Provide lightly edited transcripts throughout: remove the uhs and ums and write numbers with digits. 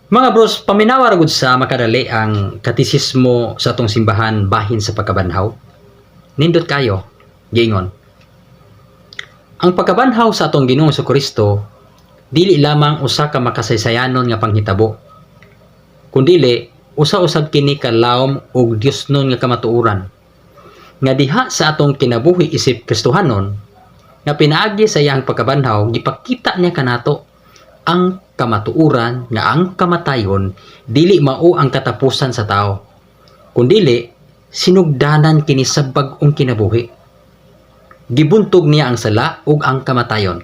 Mga bros, paminawa ra gud sa makadali ang katisismo sa atong simbahan bahin sa pagkabanhaw. Nindot kayo, giingon. Ang pagkabanhaw sa atong Ginoong Jesucristo dili lamang usa ka makasaysayanon nga panghitabo, kundili usa usab kini ka lawom ug Diosnon nga kamatuoran nga diha sa atong kinabuhi isip Kristohanon nga pinaagi sa iyang pagkabanhaw gipakita niya kanato ang kamatuoran nga ang kamatayon dili mao ang katapusan sa tao, kundili sinugdanan kini sa bag-ong kinabuhi. Gibuntog niya ang sala ug ang kamatayon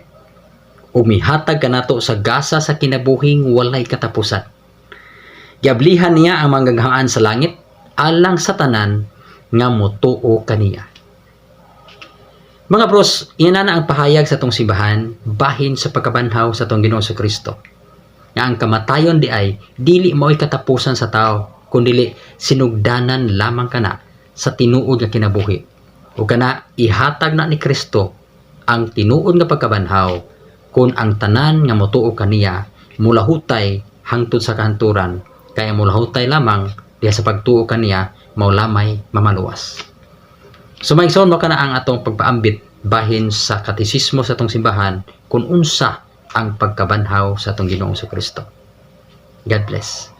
ug mihatag kanato sa gasa sa kinabuhing walay katapusan. Giablihan niya ang manggaghaan sa langit alang sa tanan nga motuo kaniya. Mga bros, iyan na ang pahayag sa atong simbahan bahin sa pagkabanhaw sa atong Ginoong Jesucristo. Nga ang kamatayon di ay dili mao'y katapusan sa tao, kundili sinugdanan lamang kana sa tinuod nga kinabuhi. O kana ihatag na ni Kristo ang tinuod nga pagkabanhaw kung ang tanan nga motuo kaniya mulahutay hangtod sa kahanturan, kaya mulahutay lamang diha sa pagtuo kaniya maulamay mamaluwas. Sumaigsoon mo ka na ang atong pagpaambit bahin sa katisismo sa atong simbahan kung unsa ang pagkabanhaw sa atong Ginoong Jesucristo. God bless.